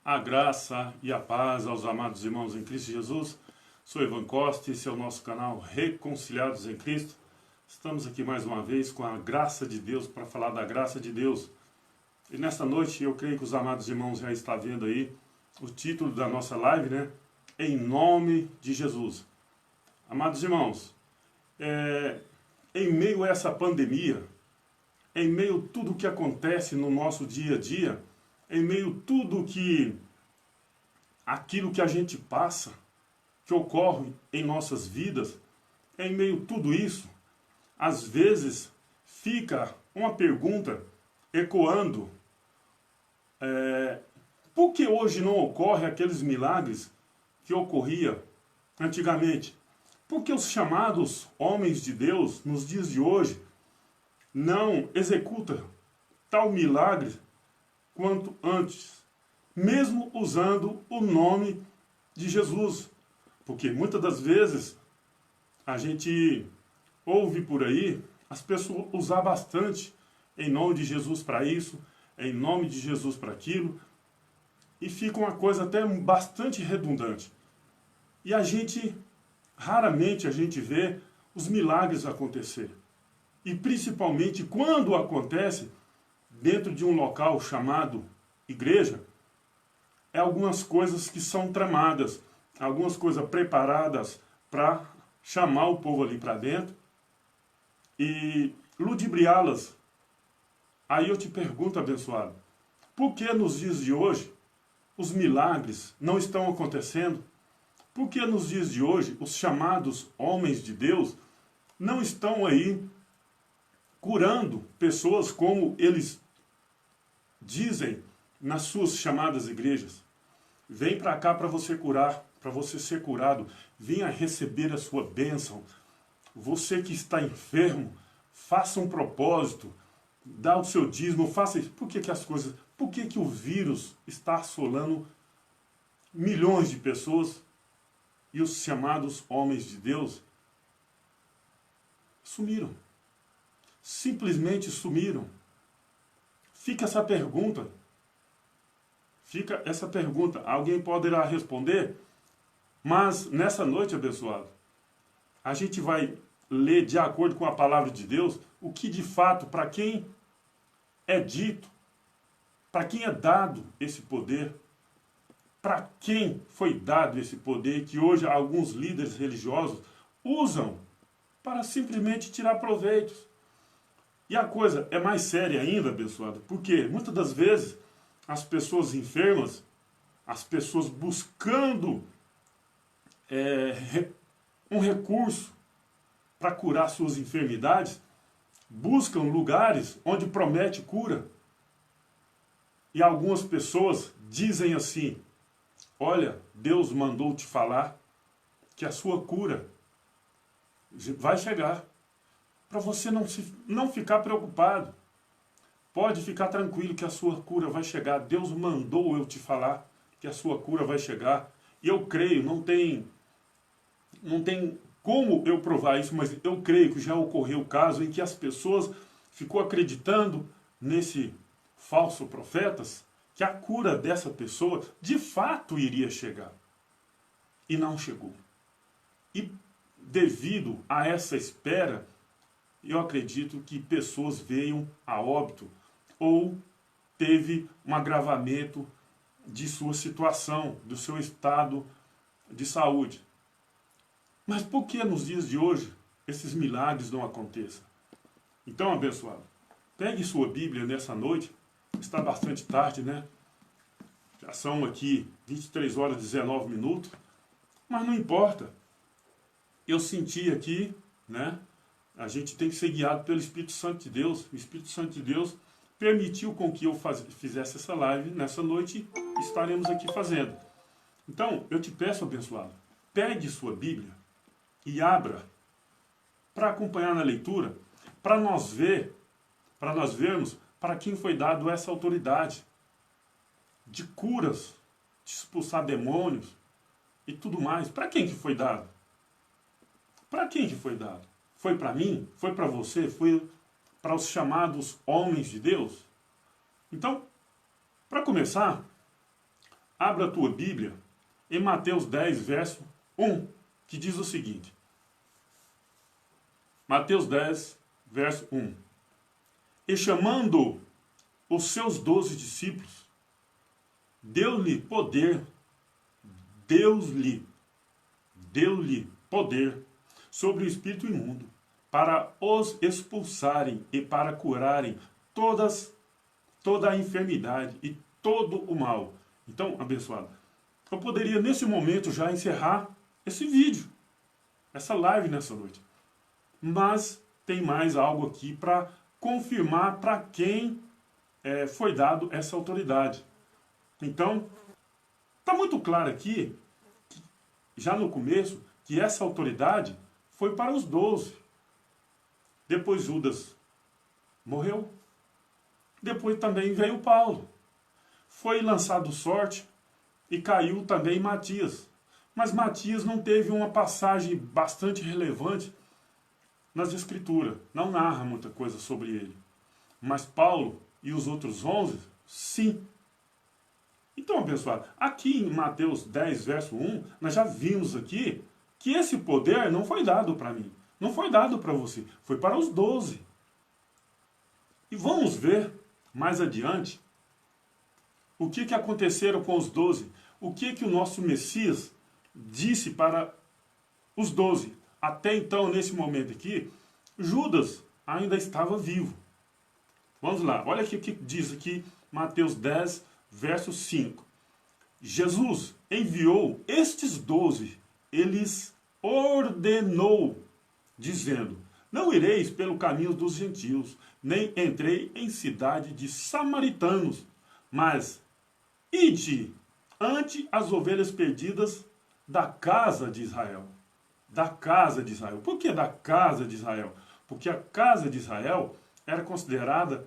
A graça e a paz aos amados irmãos em Cristo Jesus. Sou Ivan Costa e esse é o nosso canal Reconciliados em Cristo. Estamos aqui mais uma vez com a graça de Deus para falar da graça de Deus. E nesta noite eu creio que os amados irmãos já estão vendo aí o título da nossa live, né? Em nome de Jesus. Amados irmãos, em meio a essa pandemia, em meio a tudo que acontece no nosso dia a dia, em meio a tudo aquilo que a gente passa, que ocorre em nossas vidas, em meio a tudo isso, às vezes fica uma pergunta ecoando, por que hoje não ocorre aqueles milagres que ocorria antigamente? Por que os chamados homens de Deus, nos dias de hoje, não executam tal milagre quanto antes, mesmo usando o nome de Jesus? Porque muitas das vezes a gente ouve por aí as pessoas usar bastante em nome de Jesus para isso, em nome de Jesus para aquilo, e fica uma coisa até bastante redundante. E raramente a gente vê os milagres acontecer. E principalmente quando acontece dentro de um local chamado igreja, é algumas coisas que são tramadas, algumas coisas preparadas para chamar o povo ali para dentro e ludibriá-las. Aí eu te pergunto, abençoado, por que nos dias de hoje os milagres não estão acontecendo? Por que nos dias de hoje os chamados homens de Deus não estão aí curando pessoas como eles dizem nas suas chamadas igrejas? Vem para cá para você curar, para você ser curado. Venha receber a sua bênção. Você que está enfermo, faça um propósito, dá o seu dízimo, faça isso. Por que o vírus está assolando milhões de pessoas e os chamados homens de Deus sumiram? Simplesmente sumiram. Fica essa pergunta. Alguém poderá responder? Mas nessa noite, abençoado, a gente vai ler de acordo com a palavra de Deus o que de fato, para quem é dito, para quem é dado esse poder, para quem foi dado esse poder que hoje alguns líderes religiosos usam para simplesmente tirar proveitos. E a coisa é mais séria ainda, abençoado, porque muitas das vezes as pessoas enfermas, as pessoas buscando um recurso para curar suas enfermidades, buscam lugares onde promete cura. E algumas pessoas dizem assim: olha, Deus mandou te falar que a sua cura vai chegar. Para você não ficar preocupado. Pode ficar tranquilo que a sua cura vai chegar. Deus mandou eu te falar que a sua cura vai chegar. E eu creio, não tem como eu provar isso, mas eu creio que já ocorreu o caso em que as pessoas ficou acreditando nesse falso profetas, que a cura dessa pessoa de fato iria chegar. E não chegou. E devido a essa espera, eu acredito que pessoas veio a óbito ou teve um agravamento de sua situação, do seu estado de saúde. Mas por que nos dias de hoje esses milagres não aconteçam? Então, abençoado, pegue sua Bíblia nessa noite, está bastante tarde, né? Já são aqui 23 horas e 19 minutos, mas não importa. Eu senti aqui, né? A gente tem que ser guiado pelo Espírito Santo de Deus. O Espírito Santo de Deus permitiu com que eu fizesse essa live nessa noite e estaremos aqui fazendo. Então, eu te peço, abençoado, pegue sua Bíblia e abra para acompanhar na leitura, para nós vermos para quem foi dado essa autoridade de curas, de expulsar demônios e tudo mais. Para quem que foi dado? Para quem que foi dado? Foi para mim? Foi para você? Foi para os chamados homens de Deus? Então, para começar, abra a tua Bíblia em Mateus 10, verso 1, que diz o seguinte. Mateus 10, verso 1. E chamando os seus 12 discípulos, deu-lhe poder sobre o espírito imundo, para os expulsarem e para curarem toda a enfermidade e todo o mal. Então, abençoado, eu poderia nesse momento já encerrar esse vídeo, essa live nessa noite. Mas tem mais algo aqui para confirmar para quem foi dado essa autoridade. Então, está muito claro aqui, já no começo, que essa autoridade foi para os 12. Depois Judas morreu. Depois também veio Paulo. Foi lançado sorte e caiu também Matias. Mas Matias não teve uma passagem bastante relevante nas Escrituras. Não narra muita coisa sobre ele. Mas Paulo e os outros 11, sim. Então, pessoal, aqui em Mateus 10, verso 1, nós já vimos aqui que esse poder não foi dado para mim. Não foi dado para você. Foi para os 12. E vamos ver mais adiante o que aconteceram com os 12. O que o nosso Messias disse para os 12. Até então, nesse momento aqui, Judas ainda estava vivo. Vamos lá, olha aqui o que diz aqui Mateus 10, verso 5. Jesus enviou estes 12, eles ordenou, dizendo, não ireis pelo caminho dos gentios, nem entrei em cidade de samaritanos, mas ide ante as ovelhas perdidas da casa de Israel. Da casa de Israel. Por que da casa de Israel? Porque a casa de Israel era considerada,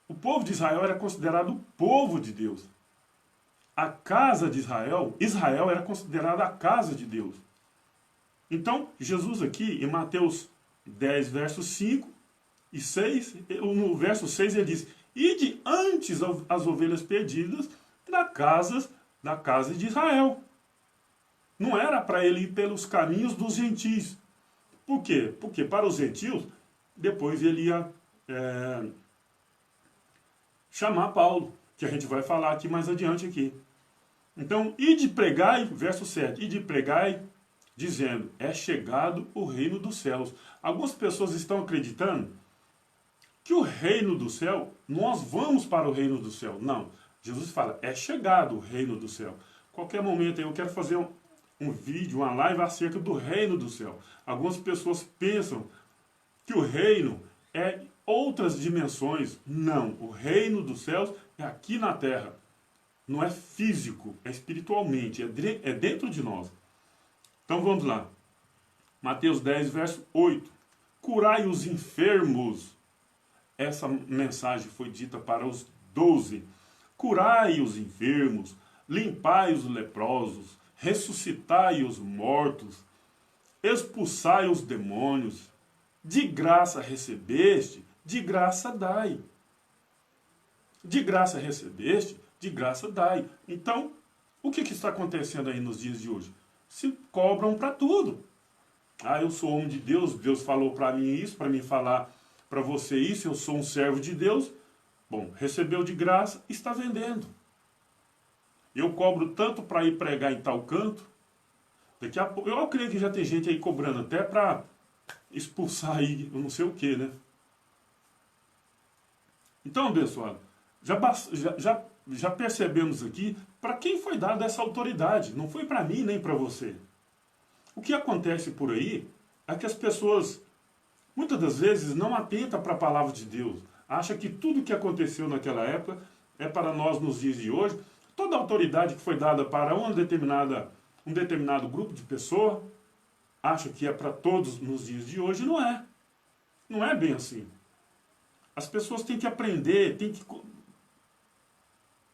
o povo de Israel era considerado o povo de Deus. A casa de Israel, Israel era considerada a casa de Deus. Então, Jesus aqui, em Mateus 10, versos 5 e 6, no verso 6 ele diz, ide antes as ovelhas perdidas da casa de Israel. Não era para ele ir pelos caminhos dos gentios. Por quê? Porque para os gentios, depois ele ia chamar Paulo, que a gente vai falar aqui mais adiante aqui. Então, ide pregai, verso 7, ide pregai, dizendo, é chegado o reino dos céus. Algumas pessoas estão acreditando que o reino do céu, nós vamos para o reino do céu. Não, Jesus fala, é chegado o reino do céu. Qualquer momento eu quero fazer um vídeo, uma live acerca do reino do céu. Algumas pessoas pensam que o reino é outras dimensões. Não, o reino dos céus é aqui na terra. Não é físico, é espiritualmente, é dentro de nós. Então vamos lá. Mateus 10, verso 8. Curai os enfermos. Essa mensagem foi dita para os 12. Curai os enfermos, limpai os leprosos, ressuscitai os mortos, expulsai os demônios. De graça recebeste, de graça dai. De graça recebeste, de graça dai. Então, o que está acontecendo aí nos dias de hoje? Se cobram para tudo. Ah, eu sou homem de Deus, Deus falou para mim isso, para mim falar para você isso, eu sou um servo de Deus. Bom, recebeu de graça, está vendendo. Eu cobro tanto para ir pregar em tal canto. Daqui a pouco, eu creio que já tem gente aí cobrando até para expulsar aí, eu não sei o que, né? Então, abençoado, já percebemos aqui para quem foi dada essa autoridade. Não foi para mim nem para você. O que acontece por aí é que as pessoas, muitas das vezes, não atentam para a palavra de Deus. Acha que tudo que aconteceu naquela época é para nós nos dias de hoje. Toda a autoridade que foi dada para um determinado grupo de pessoas, acha que é para todos nos dias de hoje. Não é. Não é bem assim. As pessoas têm que aprender, têm que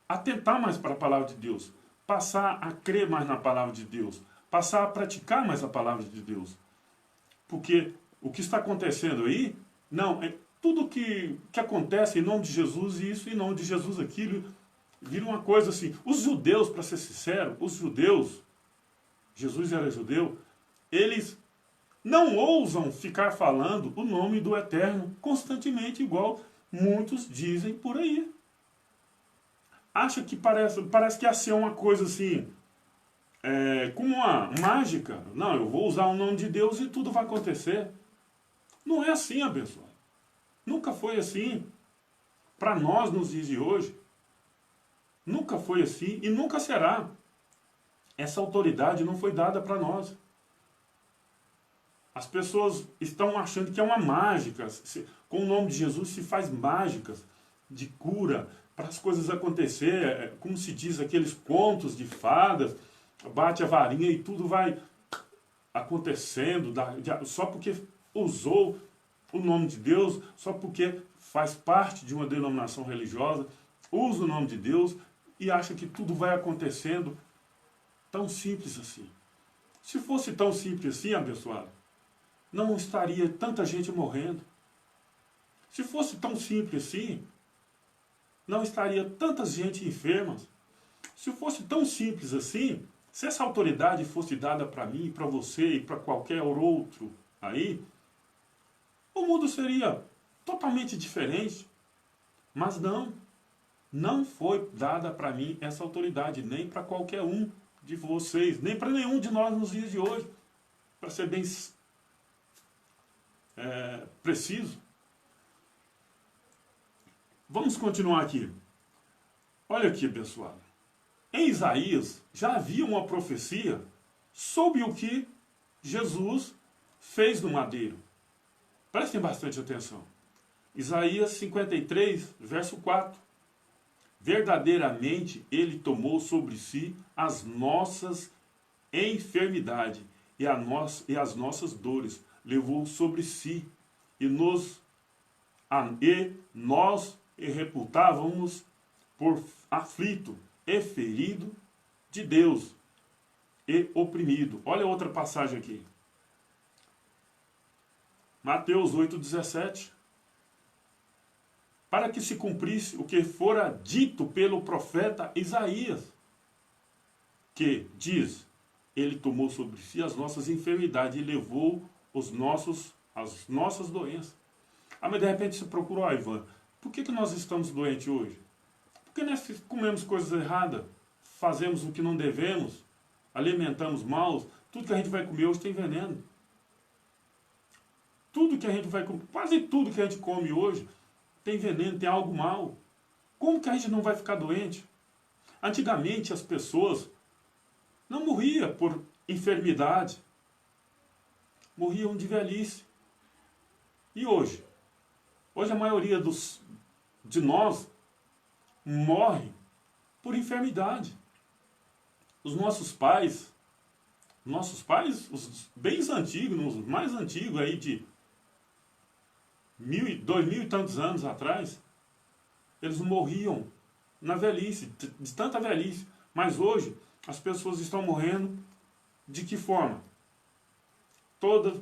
atentar mais para a palavra de Deus, passar a crer mais na palavra de Deus, passar a praticar mais a palavra de Deus. Porque o que está acontecendo aí, não, é tudo que acontece em nome de Jesus isso, em nome de Jesus aquilo, vira uma coisa assim. Os judeus, para ser sincero, os judeus, Jesus era judeu, eles não ousam ficar falando o nome do Eterno constantemente, igual muitos dizem por aí. Acha que parece que ia ser uma coisa assim, como uma mágica. Não, eu vou usar o nome de Deus e tudo vai acontecer. Não é assim, abençoado. Nunca foi assim. Para nós nos dias de hoje, nunca foi assim e nunca será. Essa autoridade não foi dada para nós. As pessoas estão achando que é uma mágica. Com o nome de Jesus se faz mágicas de cura para as coisas acontecer. Como se diz, aqueles contos de fadas, bate a varinha e tudo vai acontecendo, só porque usou o nome de Deus, só porque faz parte de uma denominação religiosa, usa o nome de Deus e acha que tudo vai acontecendo tão simples assim. Se fosse tão simples assim, abençoado, não estaria tanta gente morrendo. Se fosse tão simples assim, não estaria tanta gente enferma. Se fosse tão simples assim, se essa autoridade fosse dada para mim, para você e para qualquer outro aí, o mundo seria totalmente diferente. Mas não foi dada para mim essa autoridade, nem para qualquer um de vocês, nem para nenhum de nós nos dias de hoje. Para ser bem preciso. Vamos continuar aqui. Olha aqui, pessoal. Em Isaías já havia uma profecia sobre o que Jesus fez no madeiro. Prestem bastante atenção. Isaías 53, verso 4. Verdadeiramente ele tomou sobre si as nossas enfermidades e as nossas dores. Levou sobre si e nós reputávamos por aflito e ferido de Deus e oprimido. Olha outra passagem aqui. Mateus 8,17. Para que se cumprisse o que fora dito pelo profeta Isaías, que diz, ele tomou sobre si as nossas enfermidades e levou as nossas doenças. Mas de repente você procura, Ivan, por que nós estamos doentes hoje? Porque nós comemos coisas erradas, fazemos o que não devemos, alimentamos mal, tudo que a gente vai comer hoje tem veneno. Tudo que a gente vai comer, quase tudo que a gente come hoje tem veneno, tem algo mal. Como que a gente não vai ficar doente? Antigamente as pessoas não morriam por enfermidade, morriam de velhice. E hoje? Hoje a maioria de nós morre por enfermidade. Os nossos pais, os bem antigos, os mais antigos aí de 2000 e tantos anos atrás, eles morriam na velhice, de tanta velhice. Mas hoje as pessoas estão morrendo de que forma?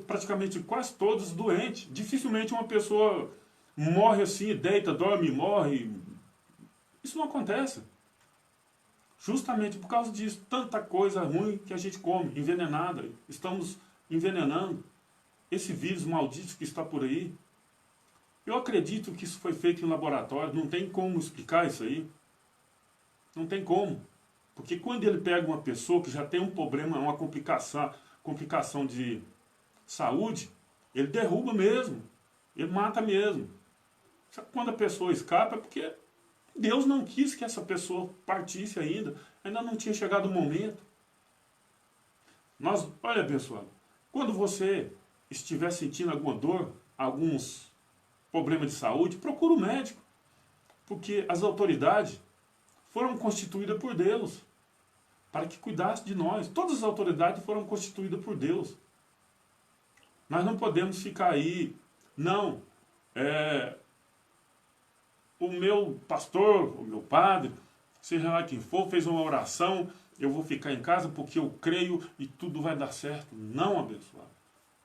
Praticamente quase todas doentes. Dificilmente uma pessoa morre assim, deita, dorme, morre. Isso não acontece. Justamente por causa disso, tanta coisa ruim que a gente come, envenenada. Estamos envenenando esse vírus maldito que está por aí. Eu acredito que isso foi feito em laboratório, não tem como explicar isso aí. Não tem como. Porque quando ele pega uma pessoa que já tem um problema, uma complicação de saúde, ele derruba mesmo, ele mata mesmo. Quando a pessoa escapa é porque Deus não quis que essa pessoa partisse ainda não tinha chegado o momento. Olha, pessoal, quando você estiver sentindo alguma dor, alguns problemas de saúde, procura um médico, porque as autoridades foram constituídas por Deus para que cuidasse de nós. Todas as autoridades foram constituídas por Deus. Nós não podemos ficar aí, o meu pastor, o meu padre, seja lá quem for, fez uma oração, eu vou ficar em casa porque eu creio e tudo vai dar certo. Não, abençoado.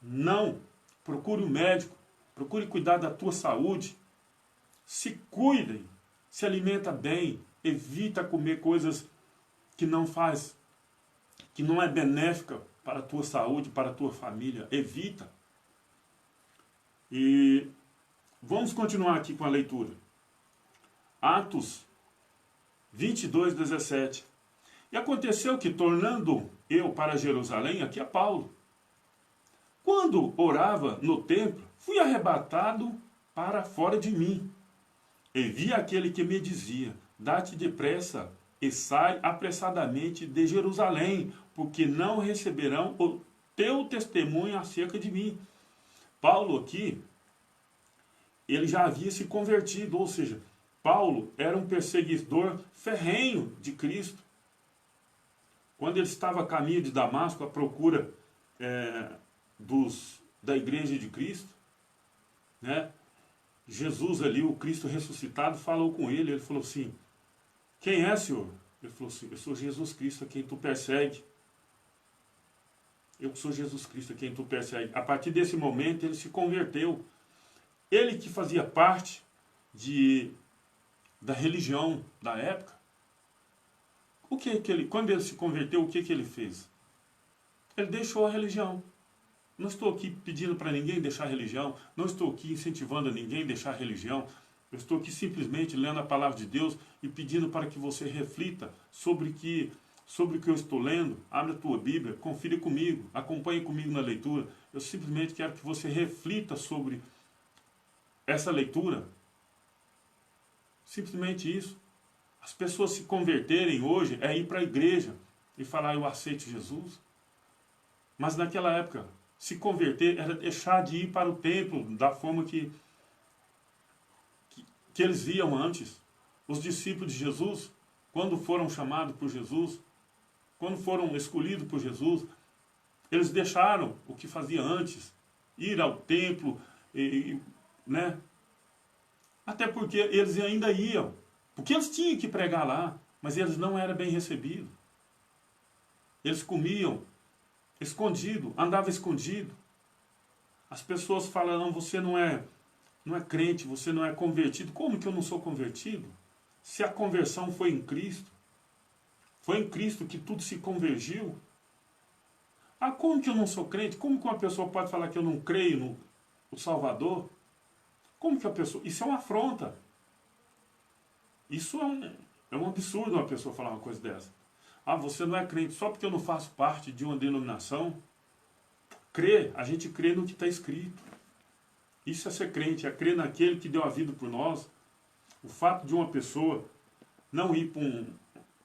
Não. Procure um médico, procure cuidar da tua saúde. Se cuidem, se alimenta bem, Evita comer coisas que não faz, que não é benéfica para a tua saúde, para a tua família. Evita. E vamos continuar aqui com a leitura. Atos 22, 17. E aconteceu que, tornando eu para Jerusalém, aqui é Paulo, quando orava no templo, fui arrebatado para fora de mim. E vi aquele que me dizia, dá-te depressa e sai apressadamente de Jerusalém, porque não receberão o teu testemunho acerca de mim. Paulo aqui, ele já havia se convertido, ou seja, Paulo era um perseguidor ferrenho de Cristo. Quando ele estava a caminho de Damasco, à procura da igreja de Cristo, né? Jesus ali, o Cristo ressuscitado, falou com ele. Ele falou assim, quem é, Senhor? Ele falou assim, eu sou Jesus Cristo a quem tu persegue. Eu sou Jesus Cristo a quem tu persegue. A partir desse momento ele se converteu. Ele que fazia parte da religião da época. Quando ele se converteu, o que ele fez? Ele deixou a religião. Não estou aqui pedindo para ninguém deixar a religião. Não estou aqui incentivando a ninguém a deixar a religião. Eu estou aqui simplesmente lendo a palavra de Deus e pedindo para que você reflita sobre o que eu estou lendo. Abre a tua Bíblia, confira comigo, acompanhe comigo na leitura. Eu simplesmente quero que você reflita sobre essa leitura. Simplesmente isso. As pessoas se converterem hoje é ir para a igreja e falar, eu aceito Jesus. Mas naquela época, se converter era deixar de ir para o templo da forma que eles iam antes. Os discípulos de Jesus, quando foram chamados por Jesus, quando foram escolhidos por Jesus, eles deixaram o que fazia antes, ir ao templo, né? Até porque eles ainda iam, porque eles tinham que pregar lá, mas eles não eram bem recebidos. Eles comiam escondido, andavam escondido. As pessoas falam, não, você não é crente, você não é convertido. Como que eu não sou convertido? Se a conversão foi em Cristo, foi em Cristo que tudo se convergiu. Ah, como que eu não sou crente? Como que uma pessoa pode falar que eu não creio no Salvador? Como que a pessoa... Isso é uma afronta. Isso é um absurdo uma pessoa falar uma coisa dessa. Ah, você não é crente só porque eu não faço parte de uma denominação. A gente crê no que está escrito. Isso é ser crente, é crer naquele que deu a vida por nós. O fato de uma pessoa não ir para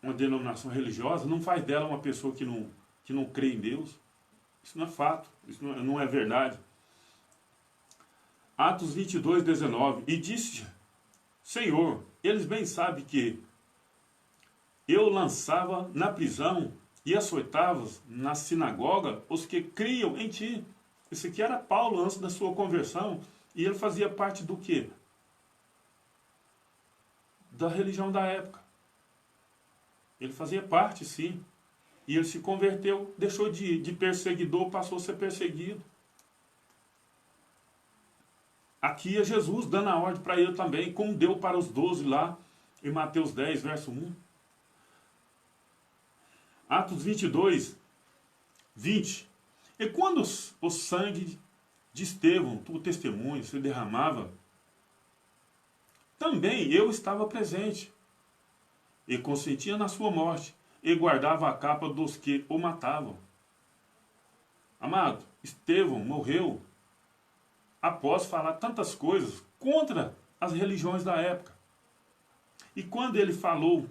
uma denominação religiosa não faz dela uma pessoa que não crê em Deus. Isso não é fato, isso não é verdade. Atos 22, 19. E disse, Senhor, eles bem sabem que eu lançava na prisão e açoitava na sinagoga os que criam em ti. Esse aqui era Paulo antes da sua conversão. E ele fazia parte do quê? Da religião da época. Ele fazia parte, sim. E ele se converteu, deixou de perseguidor, passou a ser perseguido. Aqui é Jesus dando a ordem para ele também, como deu para os 12 lá em Mateus 10, verso 1. Atos 22, 20. E quando o sangue de Estevão, o testemunho, se derramava, também eu estava presente, e consentia na sua morte, e guardava a capa dos que o matavam. Amado, Estevão morreu após falar tantas coisas contra as religiões da época. E quando ele falou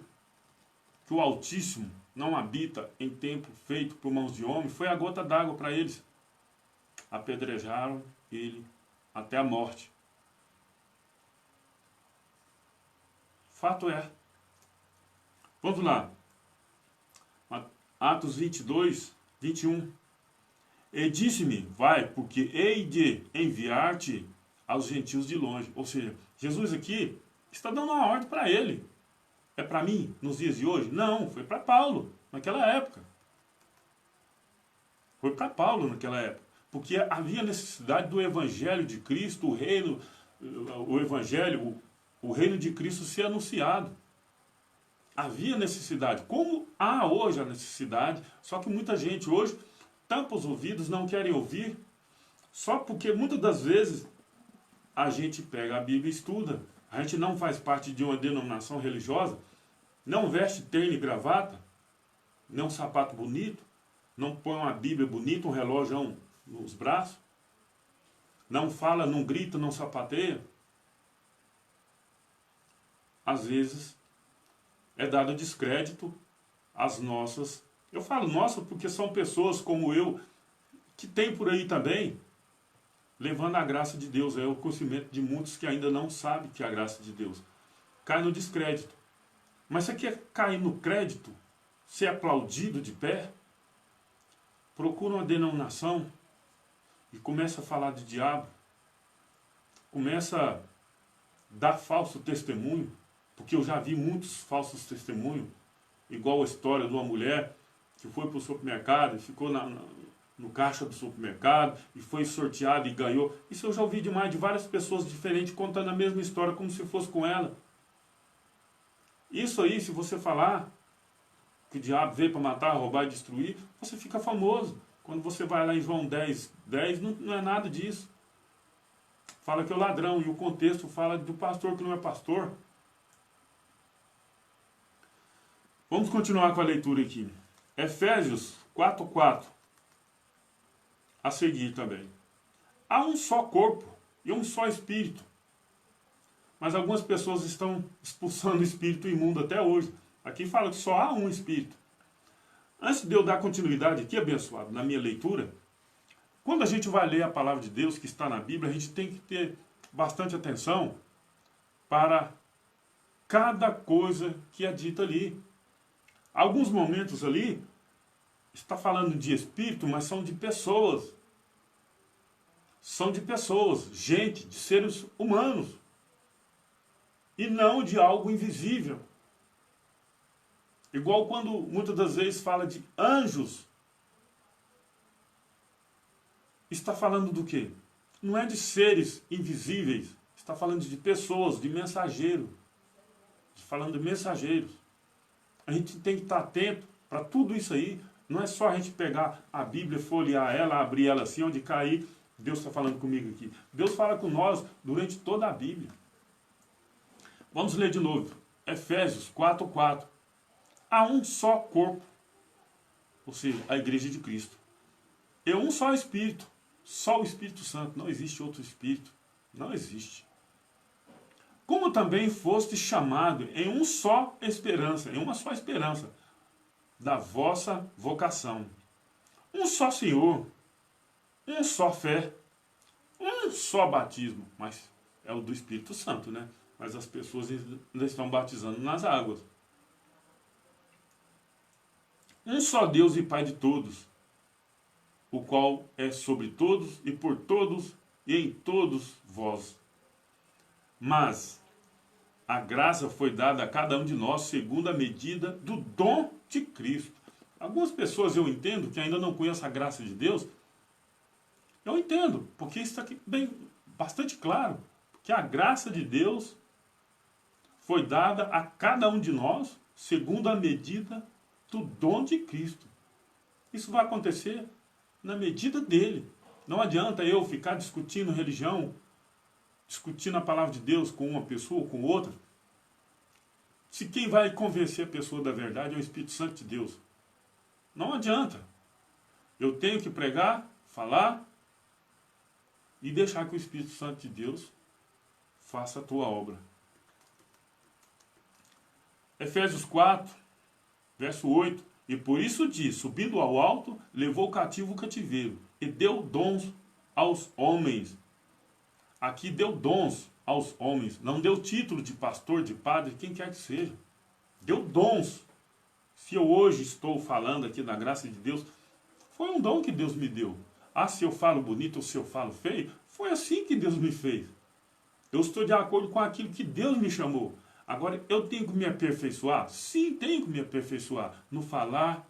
que o Altíssimo não habita em templo feito por mãos de homem, foi a gota d'água para eles. Apedrejaram ele até a morte. Fato é. Vamos lá. Atos 22, 21. E disse-me, vai, porque hei de enviar-te aos gentios de longe. Ou seja, Jesus aqui está dando uma ordem para ele. É para mim, nos dias de hoje? Não, foi para Paulo, naquela época. Foi para Paulo naquela época. Porque havia necessidade do Evangelho de Cristo, o Evangelho, o reino de Cristo ser anunciado. havia necessidade, como há hoje a necessidade, só que muita gente hoje tampa os ouvidos, não querem ouvir, só porque muitas das vezes a gente pega a Bíblia e estuda. A gente não faz parte de uma denominação religiosa, não veste terno e gravata, nem um sapato bonito, não põe uma Bíblia bonita, um relógio nos braços, não fala, não grita, não sapateia. Às vezes é dado descrédito às nossas. Eu falo nossa porque são pessoas como eu, que tem por aí também, levando a graça de Deus. É o conhecimento de muitos que ainda não sabem que é a graça de Deus. Cai no descrédito. Mas você quer cair no crédito? Ser aplaudido de pé? Procura uma denominação e começa a falar de diabo. Começa a dar falso testemunho. Porque eu já vi muitos falsos testemunhos. Igual a história de uma mulher que foi para o supermercado e ficou no caixa do supermercado e foi sorteado e ganhou. Isso eu já ouvi demais de várias pessoas diferentes contando a mesma história como se fosse com ela. Isso aí, se você falar que o diabo veio para matar, roubar e destruir, você fica famoso. Quando você vai lá em João 10, não é nada disso. Fala que é o ladrão, e o contexto fala do pastor que não é pastor. Vamos continuar com a leitura aqui. Efésios 4:4. A seguir também. Há um só corpo e um só espírito. Mas algumas pessoas estão expulsando o espírito imundo até hoje. Aqui fala que só há um espírito. Antes de eu dar continuidade aqui, abençoado, na minha leitura, quando a gente vai ler a palavra de Deus que está na Bíblia, a gente tem que ter bastante atenção para cada coisa que é dita ali. Alguns momentos ali, está falando de espírito, mas são de pessoas. São de pessoas, gente, de seres humanos. E não de algo invisível. Igual quando muitas das vezes fala de anjos. Está falando do quê? Não é de seres invisíveis. Está falando de pessoas, de mensageiro. Falando de mensageiros. A gente tem que estar atento para tudo isso aí. Não é só a gente pegar a Bíblia, folhear ela, abrir ela assim, onde cair. Deus está falando comigo aqui. Deus fala com nós durante toda a Bíblia. Vamos ler de novo. Efésios 4:4. Há um só corpo, ou seja, a igreja de Cristo. E um só Espírito. Só o Espírito Santo. Não existe outro Espírito. Não existe. Como também foste chamado em uma só esperança da vossa vocação. Um só Senhor, um só fé, um só batismo. Mas é o do Espírito Santo, né? Mas as pessoas ainda estão batizando nas águas. Um só Deus e Pai de todos, o qual é sobre todos e por todos e em todos vós. Mas a graça foi dada a cada um de nós segundo a medida do dom de Cristo. Algumas pessoas eu entendo que ainda não conhecem a graça de Deus. Eu entendo, porque isso está aqui bastante claro. Que a graça de Deus foi dada a cada um de nós segundo a medida do dom de Cristo. Isso vai acontecer na medida dele. Não adianta eu ficar discutindo religião, discutindo a palavra de Deus com uma pessoa ou com outra, se quem vai convencer a pessoa da verdade é o Espírito Santo de Deus. Não adianta. Eu tenho que pregar, falar e deixar que o Espírito Santo de Deus faça a tua obra. Efésios 4, verso 8. E por isso diz, subindo ao alto, levou cativo o cativeiro e deu dons aos homens. Aqui deu dons aos homens, não deu título de pastor, de padre, quem quer que seja. Deu dons. Se eu hoje estou falando aqui da graça de Deus, foi um dom que Deus me deu. Ah, se eu falo bonito ou se eu falo feio, foi assim que Deus me fez. Eu estou de acordo com aquilo que Deus me chamou. Agora, eu tenho que me aperfeiçoar? Sim, tenho que me aperfeiçoar. No falar,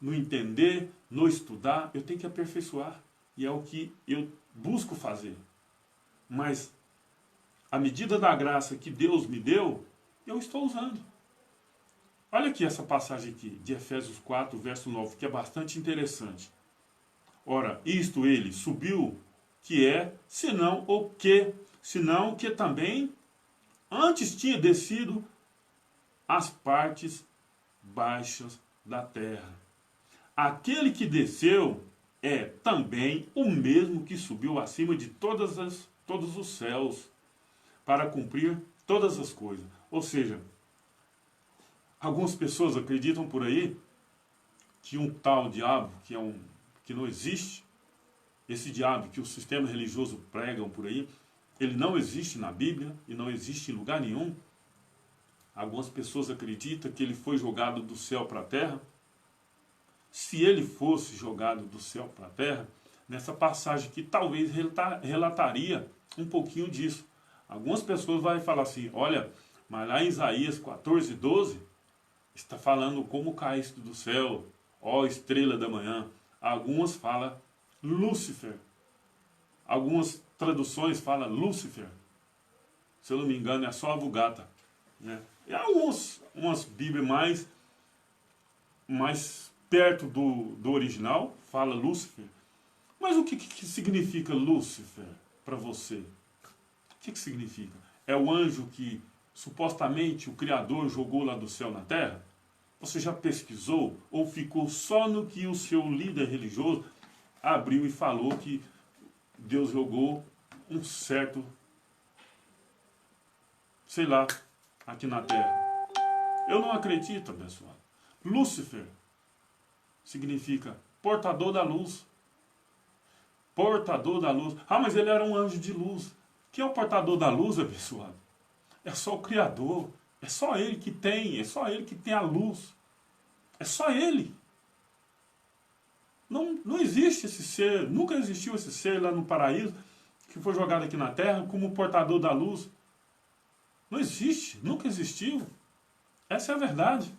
no entender, no estudar, eu tenho que aperfeiçoar. E é o que eu busco fazer. Mas, à medida da graça que Deus me deu, eu estou usando. Olha aqui essa passagem aqui, de Efésios 4, verso 9, que é bastante interessante. Ora, isto ele subiu, que é, senão o que também antes tinha descido às partes baixas da terra. Aquele que desceu é também o mesmo que subiu acima de todos os céus, para cumprir todas as coisas. Ou seja, algumas pessoas acreditam por aí que um tal diabo, que não existe, esse diabo que o sistema religioso pregam por aí, ele não existe na Bíblia e não existe em lugar nenhum. Algumas pessoas acreditam que ele foi jogado do céu para a terra. Se ele fosse jogado do céu para a terra, nessa passagem aqui talvez relataria um pouquinho disso. Algumas pessoas vão falar assim, olha, mas lá em Isaías 14, 12, está falando como caíste do céu, ó estrela da manhã. Algumas falam Lúcifer. Algumas traduções falam Lúcifer. Se eu não me engano, é só a Vulgata, né? E umas Bíblias mais perto do original, fala Lúcifer. Mas o que significa Lúcifer para você? O que significa? É o anjo que supostamente o Criador jogou lá do céu na terra? Você já pesquisou ou ficou só no que o seu líder religioso abriu e falou que Deus jogou um certo, sei lá, aqui na terra? Eu não acredito, abençoado. Lúcifer significa portador da luz. Portador da luz. Ah, mas ele era um anjo de luz. Quem é o portador da luz, abençoado? É só o Criador. É só ele que tem. É só ele que tem a luz. É só ele. Não existe esse ser. Nunca existiu esse ser lá no paraíso que foi jogado aqui na terra como portador da luz. Não existe. Nunca existiu. Essa é a verdade.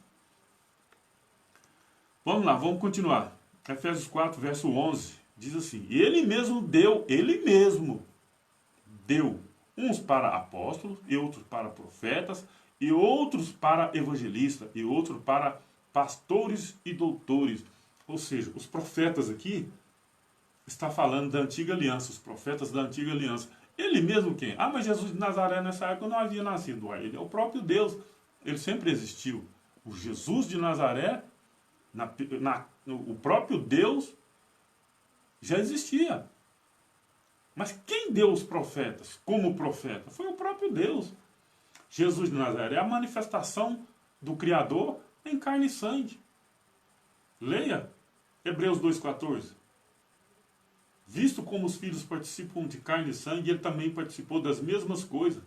Vamos lá, vamos continuar. Efésios 4, verso 11, diz assim, ele mesmo deu uns para apóstolos, e outros para profetas, e outros para evangelistas, e outros para pastores e doutores. Ou seja, os profetas aqui, está falando da antiga aliança, os profetas da antiga aliança. Ele mesmo quem? Ah, mas Jesus de Nazaré nessa época não havia nascido. Ele é o próprio Deus, ele sempre existiu. O Jesus de Nazaré, o próprio Deus já existia. Mas quem deu os profetas como profeta? Foi o próprio Deus. Jesus de Nazaré é a manifestação do Criador em carne e sangue. Leia Hebreus 2,14. Visto como os filhos participam de carne e sangue, ele também participou das mesmas coisas,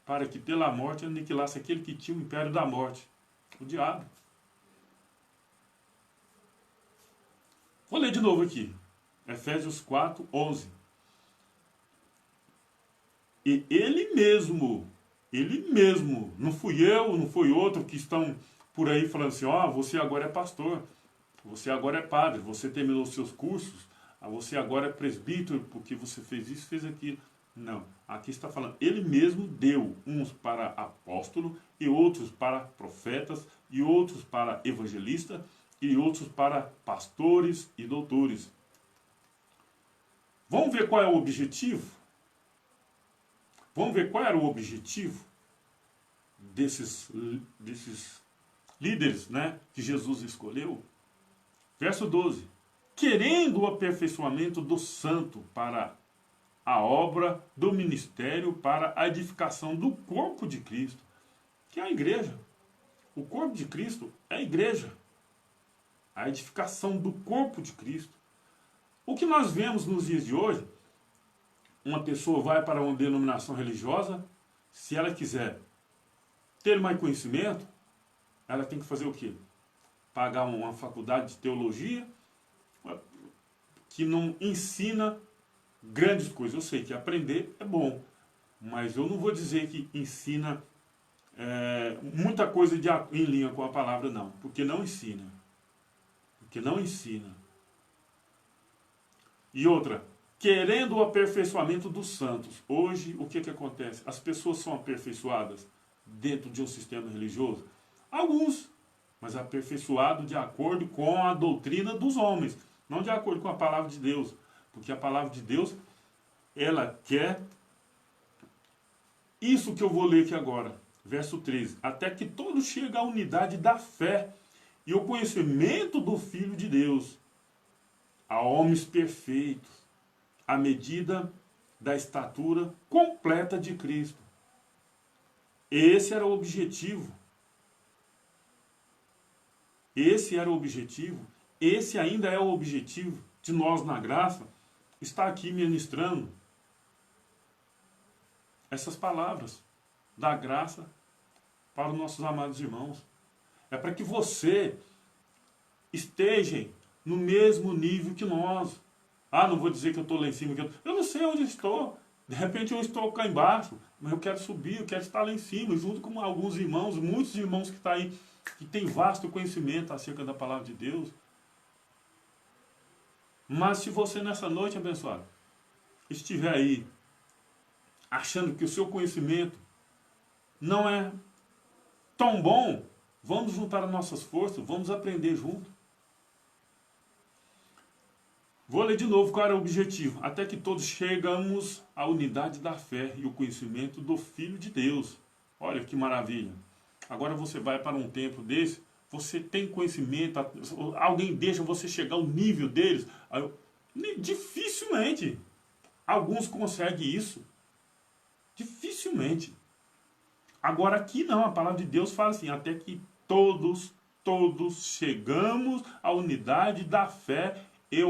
para que pela morte aniquilasse aquele que tinha o império da morte, o diabo. Vou ler de novo aqui. Efésios 4, 11. E ele mesmo, não fui eu, não foi outro que estão por aí falando assim, ó, você agora é pastor, você agora é padre, você terminou os seus cursos, você agora é presbítero porque você fez isso, fez aquilo. Não, aqui está falando, ele mesmo deu uns para apóstolo, e outros para profetas, e outros para evangelistas, e outros para pastores e doutores. Vamos ver qual é o objetivo? Vamos ver qual era o objetivo desses líderes, né, que Jesus escolheu? Verso 12. Querendo o aperfeiçoamento do santo para a obra do ministério, para a edificação do corpo de Cristo, que é a igreja. O corpo de Cristo é a igreja. A edificação do corpo de Cristo. O que nós vemos nos dias de hoje, uma pessoa vai para uma denominação religiosa, se ela quiser ter mais conhecimento, ela tem que fazer o quê? Pagar uma faculdade de teologia que não ensina grandes coisas. Eu sei que aprender é bom, mas eu não vou dizer que ensina muita coisa em linha com a palavra, não, porque não ensina. Porque não ensina. E outra, querendo o aperfeiçoamento dos santos. Hoje, o que acontece? As pessoas são aperfeiçoadas dentro de um sistema religioso? Alguns mas aperfeiçoado de acordo com a doutrina dos homens, não de acordo com a palavra de Deus, porque a palavra de Deus, ela quer isso que eu vou ler aqui agora, verso 13, até que todos cheguem à unidade da fé e o conhecimento do Filho de Deus, a homens perfeitos, à medida da estatura completa de Cristo. Esse era o objetivo. Esse era o objetivo. Esse ainda é o objetivo de nós na graça estar aqui ministrando essas palavras da graça para os nossos amados irmãos. É para que você esteja no mesmo nível que nós. Ah, não vou dizer que eu estou lá em cima. Eu não sei onde estou. De repente eu estou cá embaixo, mas eu quero subir, eu quero estar lá em cima, junto com alguns irmãos, muitos irmãos que estão aí, que têm vasto conhecimento acerca da palavra de Deus. Mas se você nessa noite, abençoado, estiver aí, achando que o seu conhecimento não é tão bom, vamos juntar as nossas forças, vamos aprender junto. Vou ler de novo qual era o objetivo. Até que todos chegamos à unidade da fé e o conhecimento do Filho de Deus. Olha que maravilha. Agora você vai para um tempo desse, você tem conhecimento, alguém deixa você chegar ao nível deles. Dificilmente alguns conseguem isso. Dificilmente. Agora aqui não, a palavra de Deus fala assim, até que todos chegamos à unidade da fé e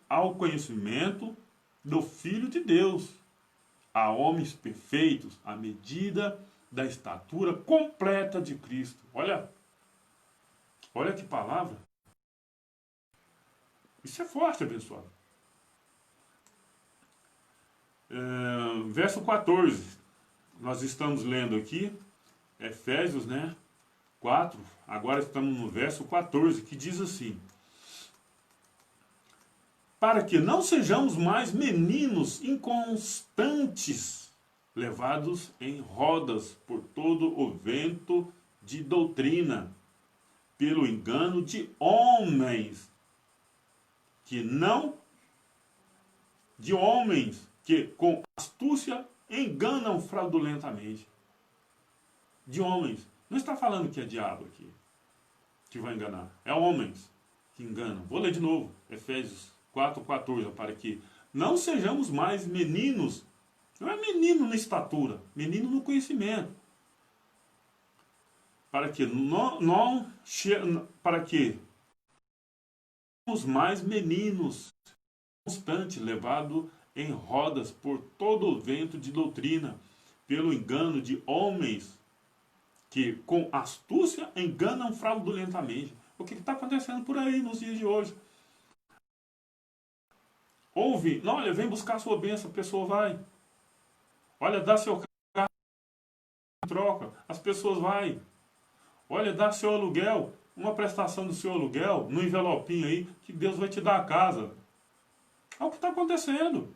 ao conhecimento do Filho de Deus, a homens perfeitos, à medida da estatura completa de Cristo. Olha que palavra. Isso é forte, abençoado. Verso 14. Nós estamos lendo aqui, Efésios, 4. Agora estamos no verso 14, que diz assim: para que não sejamos mais meninos inconstantes, levados em rodas por todo o vento de doutrina, pelo engano de homens que com astúcia enganam fraudulentamente. De homens. Não está falando que é diabo aqui que vai enganar. É homens que enganam. Vou ler de novo. Efésios 4:14, para que não sejamos mais meninos. Não é menino na estatura, menino no conhecimento. Para que sejamos mais meninos, constante, levado em rodas por todo o vento de doutrina, pelo engano de homens que com astúcia enganam fraudulentamente. O que está acontecendo por aí nos dias de hoje? Ouve, não, olha, vem buscar a sua bênção, a pessoa vai. Olha, dá seu carro em troca, as pessoas vai. Olha, dá seu aluguel, uma prestação do seu aluguel, no envelopinho aí, que Deus vai te dar a casa. É o que está acontecendo.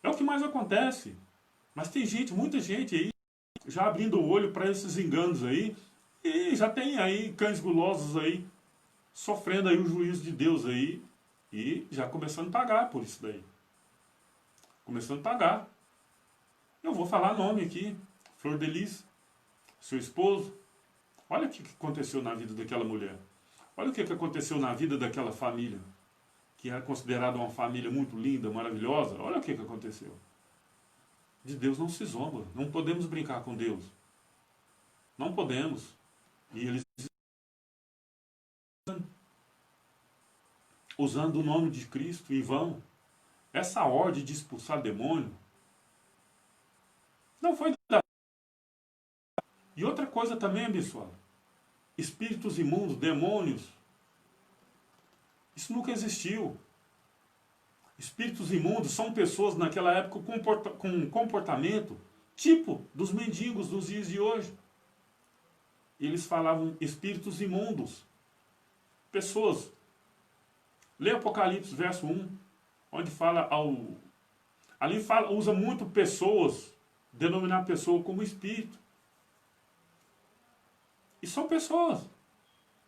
É o que mais acontece. Mas tem gente, muita gente aí, já abrindo o olho para esses enganos aí, e já tem aí cães gulosos aí, sofrendo aí o juízo de Deus aí, e já começando a pagar por isso daí. Começando a pagar. Eu vou falar nome aqui. Flor de Lis, seu esposo. Olha o que aconteceu na vida daquela mulher. Olha o que aconteceu na vida daquela família, que era considerada uma família muito linda, maravilhosa. Olha o que aconteceu. De Deus não se zomba. Não podemos brincar com Deus. Não podemos. E eles usando o nome de Cristo em vão. Essa ordem de expulsar demônio não foi da... E outra coisa também, abençoado. Espíritos imundos, demônios. Isso nunca existiu. Espíritos imundos são pessoas naquela época com comportamento tipo dos mendigos dos dias de hoje. Eles falavam espíritos imundos. Pessoas. Lê Apocalipse, verso 1, onde fala ali usa muito pessoas, denominar pessoa como espírito. E são pessoas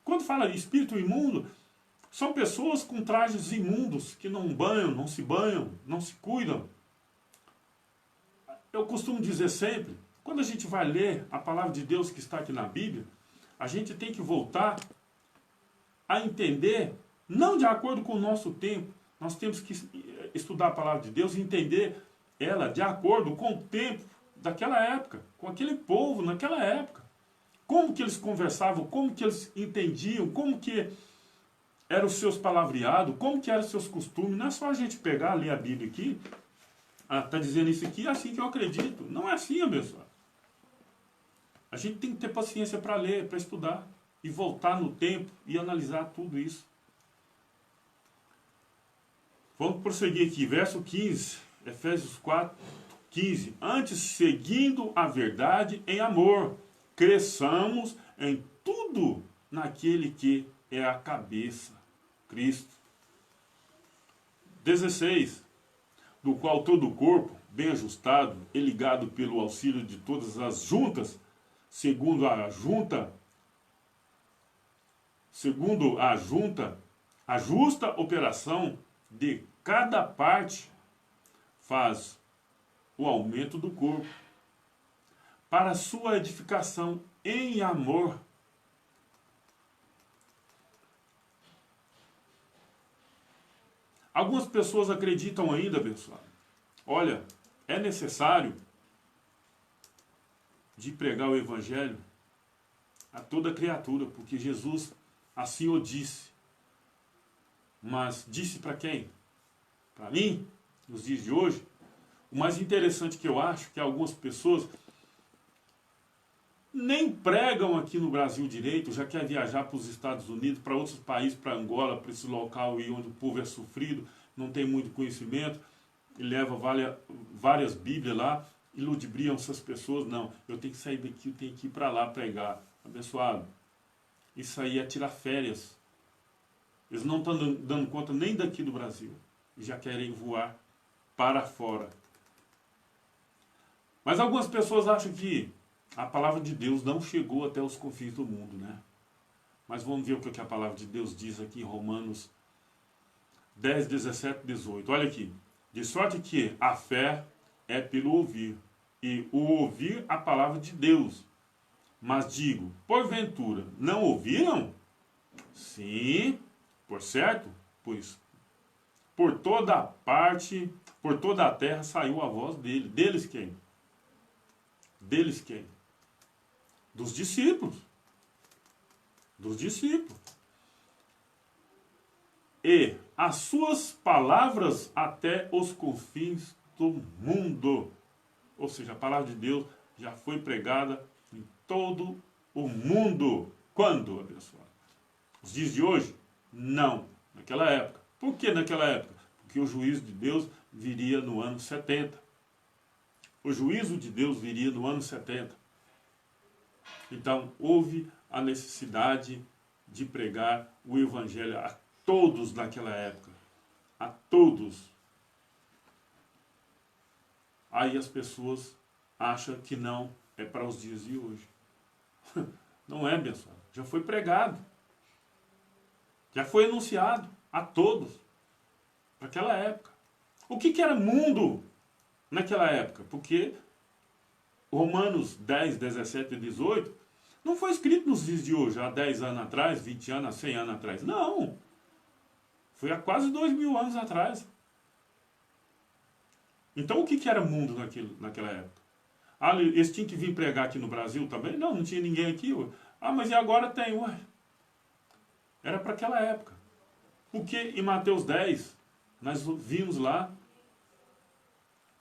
Quando fala espírito imundo, são pessoas com trajes imundos, que não banham, não se cuidam. Eu costumo dizer sempre, quando a gente vai ler a palavra de Deus que está aqui na Bíblia, a gente tem que voltar a entender, não de acordo com o nosso tempo. Nós temos que estudar a palavra de Deus e entender ela de acordo com o tempo daquela época, com aquele povo naquela época. Como que eles conversavam, como que eles entendiam, como que eram os seus palavreados, como que eram os seus costumes. Não é só a gente pegar, ler a Bíblia aqui, está dizendo isso aqui, é assim que eu acredito. Não é assim, abençoado. A gente tem que ter paciência para ler, para estudar, e voltar no tempo e analisar tudo isso. Vamos prosseguir aqui, verso 15, Efésios 4, 15. Antes, seguindo a verdade em amor, cresçamos em tudo naquele que é a cabeça, Cristo. 16. Do qual todo o corpo, bem ajustado e ligado pelo auxílio de todas as juntas, segundo a justa operação de cada parte, faz o aumento do corpo, para sua edificação em amor. Algumas pessoas acreditam ainda, pessoal, olha, é necessário de pregar o evangelho a toda criatura, porque Jesus assim o disse. Mas disse para quem? Para mim, nos dias de hoje. O mais interessante que eu acho que algumas pessoas nem pregam aqui no Brasil direito, já quer viajar para os Estados Unidos, para outros países, para Angola, para esse local aí onde o povo é sofrido, não tem muito conhecimento, e leva várias Bíblias lá, e ludibriam essas pessoas. Não, eu tenho que sair daqui, eu tenho que ir para lá pregar. Abençoado. Isso aí é tirar férias. Eles não estão dando conta nem daqui do Brasil. E já querem voar para fora. Mas algumas pessoas acham que a palavra de Deus não chegou até os confins do mundo, né? Mas vamos ver o que a palavra de Deus diz aqui em Romanos 10, 17, 18. Olha aqui. De sorte que a fé é pelo ouvir, e o ouvir a palavra de Deus. Mas digo, porventura, não ouviram? Sim, por certo, pois por toda a parte, por toda a terra saiu a voz dele. Deles quem? Deles quem? Dos discípulos. Dos discípulos. E as suas palavras até os confins do mundo. Ou seja, a palavra de Deus já foi pregada em todo o mundo. Quando, abençoado? Os dias de hoje? Não. Naquela época. Por que naquela época? Porque o juízo de Deus viria no ano 70. O juízo de Deus viria no ano 70. Então, houve a necessidade de pregar o evangelho a todos naquela época. A todos. Aí as pessoas acham que não é para os dias de hoje. Não é, pessoal. Já foi pregado. Já foi anunciado a todos. Naquela época. O que era mundo naquela época? Porque Romanos 10, 17 e 18 não foi escrito nos dias de hoje, há 10 anos atrás, 20 anos, 100 anos atrás. Não. Foi há quase 2000 anos atrás. Então o que era mundo naquela época? Ah, eles tinham que vir pregar aqui no Brasil também? Não, não tinha ninguém aqui. Ué. Ah, mas e agora tem? Ué. Era para aquela época. Porque em Mateus 10, nós vimos lá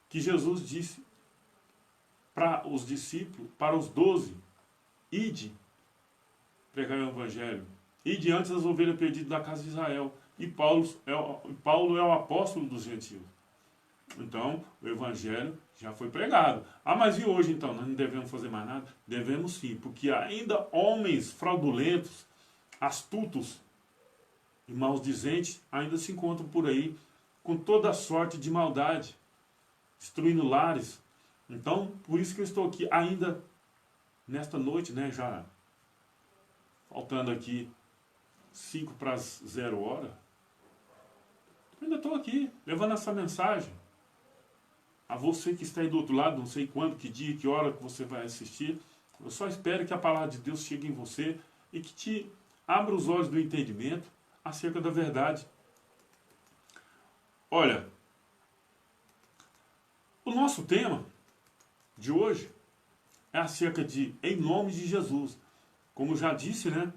que Jesus disse para os discípulos, para os 12, ide pregar o evangelho. Ide antes das ovelhas perdidas da casa de Israel. E Paulo é o apóstolo dos gentios. Então, o evangelho já foi pregado. Ah, mas e hoje então? Nós não devemos fazer mais nada? Devemos sim, porque ainda homens fraudulentos, astutos e maldizentes ainda se encontram por aí com toda sorte de maldade, destruindo lares. Então, por isso que eu estou aqui ainda nesta noite, né, já faltando aqui 5 para as 0 hora. Eu ainda estou aqui, levando essa mensagem. A você que está aí do outro lado, não sei quando, que dia, que hora que você vai assistir. Eu só espero que a palavra de Deus chegue em você e que te abra os olhos do entendimento acerca da verdade. Olha, o nosso tema de hoje é acerca de em nome de Jesus. Como já disse, né?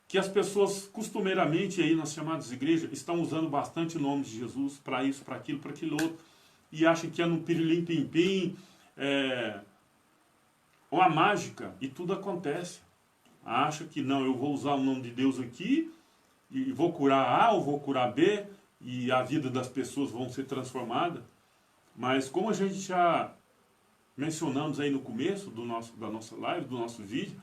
Que as pessoas costumeiramente aí nas chamadas igrejas estão usando bastante o nome de Jesus para isso, para aquilo, para aquilo outro. E acham que é no pirilim-pim-pim, uma mágica, e tudo acontece. Acha que não, eu vou usar o nome de Deus aqui, e vou curar A ou vou curar B, e a vida das pessoas vão ser transformadas. Mas como a gente já mencionamos aí no começo da nossa live, do nosso vídeo,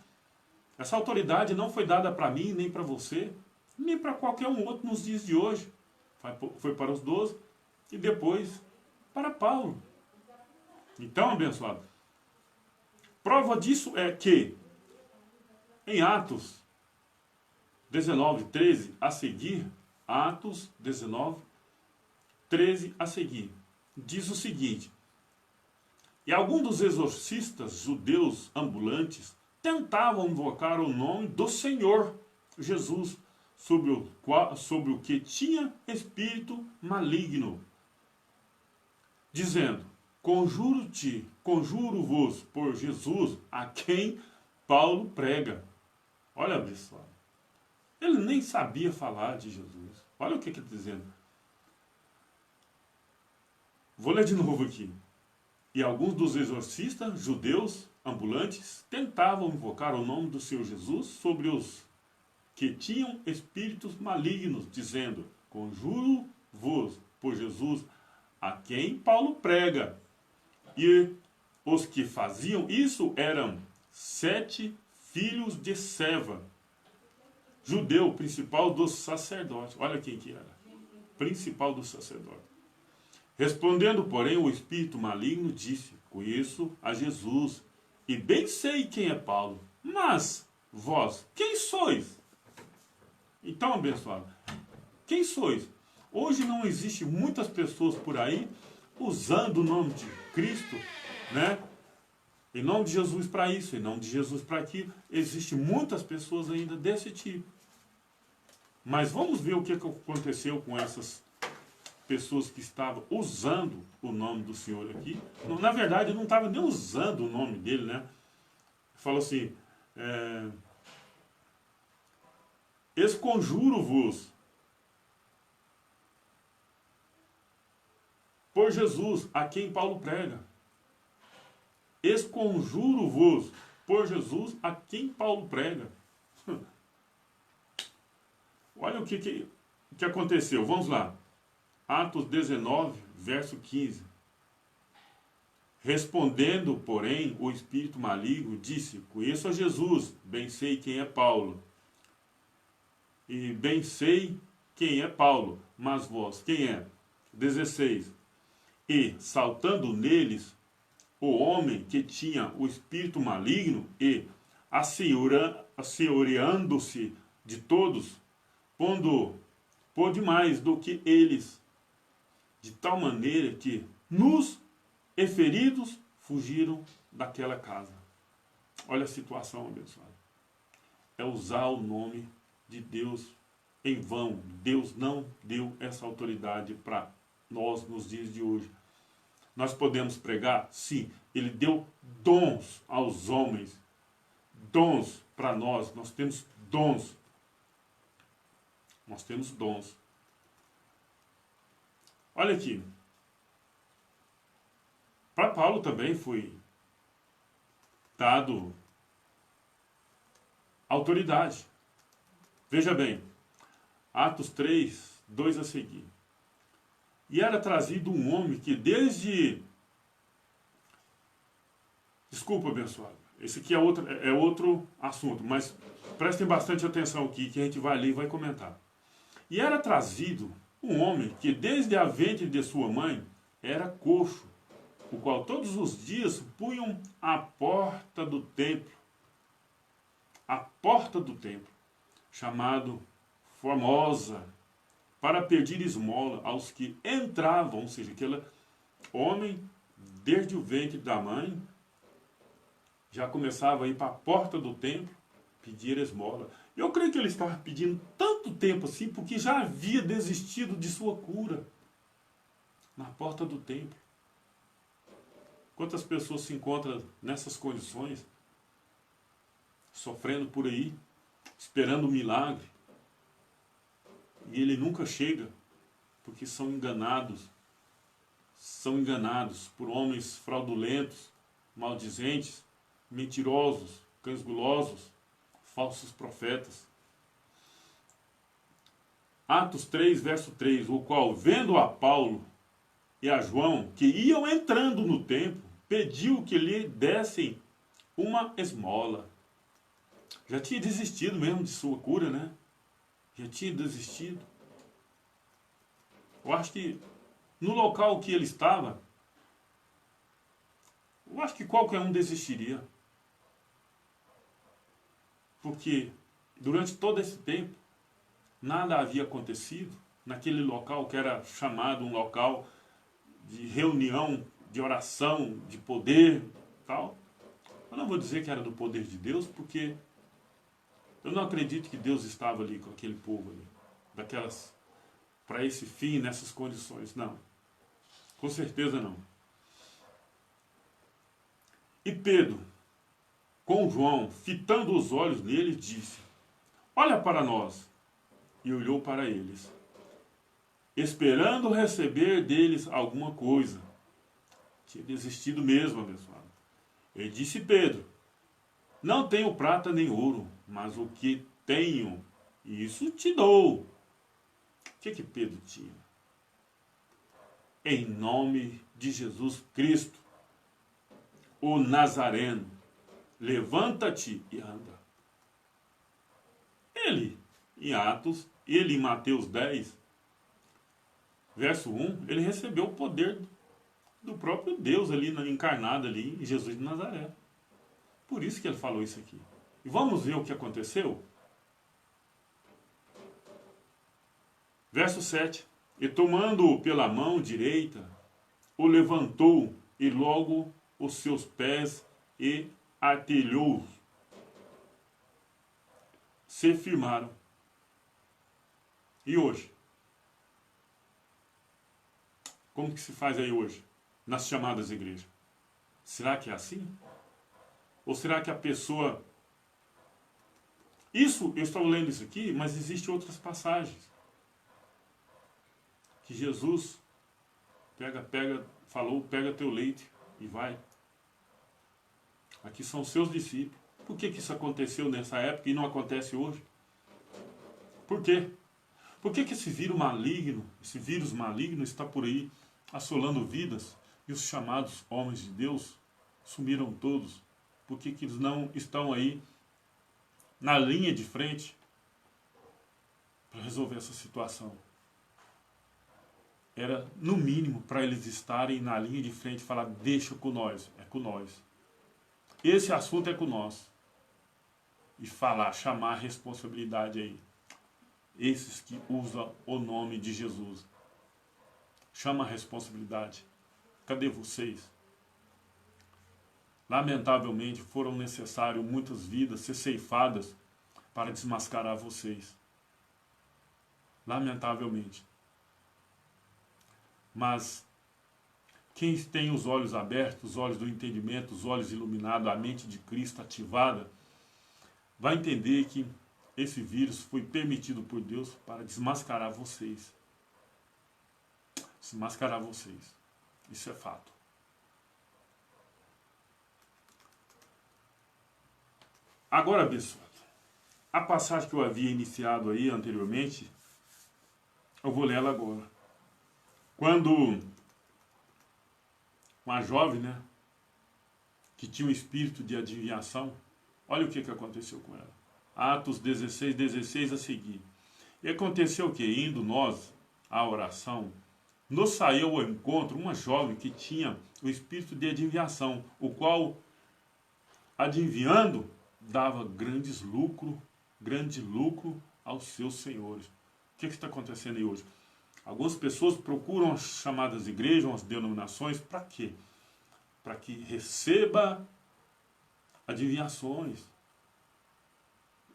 essa autoridade não foi dada para mim, nem para você, nem para qualquer um outro nos dias de hoje. Foi para os 12 e depois para Paulo. Então, abençoado, prova disso é que em Atos 19, 13 a seguir, Atos 19, 13 a seguir, diz o seguinte: e alguns dos exorcistas judeus ambulantes tentavam invocar o nome do Senhor Jesus sobre o que tinha espírito maligno, dizendo: conjuro-vos por Jesus, a quem Paulo prega. Olha, pessoal, ele nem sabia falar de Jesus. Olha o que ele está dizendo. Vou ler de novo aqui. E alguns dos exorcistas judeus ambulantes tentavam invocar o nome do Senhor Jesus sobre os que tinham espíritos malignos, dizendo: conjuro-vos por Jesus, a quem Paulo prega. E os que faziam isso eram 7 filhos de Seva, judeu, principal dos sacerdotes. Olha quem que era. Principal dos sacerdotes. Respondendo, porém, o espírito maligno disse: conheço a Jesus, e bem sei quem é Paulo. Mas vós, quem sois? Então, abençoado, quem sois? Hoje não existe muitas pessoas por aí usando o nome de Cristo, né? Em nome de Jesus para isso, em nome de Jesus para aquilo. Existem muitas pessoas ainda desse tipo. Mas vamos ver o que aconteceu com essas pessoas que estavam usando o nome do Senhor aqui. Na verdade, não estava nem usando o nome dele, né? Falou assim: esconjuro-vos por Jesus, a quem Paulo prega. Esconjuro-vos por Jesus, a quem Paulo prega. Olha o que aconteceu. Vamos lá. Atos 19, verso 15. Respondendo, porém, o espírito maligno disse: conheço a Jesus, bem sei quem é Paulo. E bem sei quem é Paulo, mas vós, quem é? 16. E, saltando neles, o homem que tinha o espírito maligno e, asseoreando-se de todos, pôde mais do que eles, de tal maneira que nus e feridos fugiram daquela casa. Olha a situação, abençoada. É usar o nome de Deus em vão. Deus não deu essa autoridade para nós nos dias de hoje. Nós podemos pregar? Sim. Ele deu dons aos homens. Dons para nós. Nós temos dons. Nós temos dons. Olha aqui. Para Paulo também foi dado autoridade. Veja bem. Atos 3, 2 a seguir. E era trazido um homem que desde... Desculpa, abençoado. Esse aqui é outro assunto, mas prestem bastante atenção aqui, que a gente vai ler e vai comentar. E era trazido um homem que desde a ventre de sua mãe era coxo, o qual todos os dias punham à porta do templo. A porta do templo. chamado Formosa, para pedir esmola aos que entravam, ou seja, aquele homem, desde o ventre da mãe, já começava a ir para a porta do templo pedir esmola. Eu creio que ele estava pedindo tanto tempo assim, porque já havia desistido de sua cura na porta do templo. Quantas pessoas se encontram nessas condições, sofrendo por aí, esperando um milagre, e ele nunca chega, porque são enganados por homens fraudulentos, maldizentes, mentirosos, cães gulosos, falsos profetas. Atos 3, verso 3, o qual, vendo a Paulo e a João, que iam entrando no templo, pediu que lhe dessem uma esmola. Já tinha desistido mesmo de sua cura, né? Já tinha desistido. Eu acho que no local que ele estava, eu acho que qualquer um desistiria. Porque durante todo esse tempo, nada havia acontecido naquele local que era chamado um local de reunião, de oração, de poder, tal. Eu não vou dizer que era do poder de Deus, porque eu não acredito que Deus estava ali com aquele povo ali, para esse fim, nessas condições. Não. Com certeza não. E Pedro, com João, fitando os olhos nele, disse: olha para nós. E olhou para eles, esperando receber deles alguma coisa. Tinha desistido mesmo, abençoado. Ele disse: Pedro, não tenho prata nem ouro, mas o que tenho, isso te dou. O que Pedro tinha? Em nome de Jesus Cristo, o Nazareno, levanta-te e anda. Ele, em Atos, ele em Mateus 10, verso 1, ele recebeu o poder do próprio Deus ali, encarnado ali em Jesus de Nazaré. Por isso que ele falou isso aqui. E vamos ver o que aconteceu? Verso 7. E tomando-o pela mão direita, o levantou, e logo os seus pés e artelhou se firmaram. E hoje? Como que se faz aí hoje? Nas chamadas igrejas? Será que é assim? Ou será que a pessoa... Isso, eu estou lendo isso aqui, mas existem outras passagens. Que Jesus falou, pega teu leite e vai. Aqui são seus discípulos. Por que isso aconteceu nessa época e não acontece hoje? Por quê? Por que esse vírus maligno está por aí assolando vidas e os chamados homens de Deus sumiram todos? Por que eles não estão aí na linha de frente para resolver essa situação? Era, no mínimo, para eles estarem na linha de frente e falar: deixa com nós, é com nós. Esse assunto é com nós. E falar, chamar a responsabilidade aí. Esses que usam o nome de Jesus. Chama a responsabilidade. Cadê vocês? Lamentavelmente, foram necessárias muitas vidas ser ceifadas para desmascarar vocês. Lamentavelmente. Mas quem tem os olhos abertos, os olhos do entendimento, os olhos iluminados, a mente de Cristo ativada, vai entender que esse vírus foi permitido por Deus para desmascarar vocês. Desmascarar vocês. Isso é fato. Agora, abençoado, a passagem que eu havia iniciado aí anteriormente, eu vou ler ela agora. Quando uma jovem, né, que tinha um espírito de adivinhação, olha o que aconteceu com ela. Atos 16, 16 a seguir. E aconteceu que, indo nós à oração, nos saiu ao encontro uma jovem que tinha o espírito de adivinhação, o qual, adivinhando, dava grandes lucros grande lucro aos seus senhores. O que está acontecendo aí hoje? Algumas pessoas procuram as chamadas igrejas, as denominações, para quê? Para que receba adivinhações,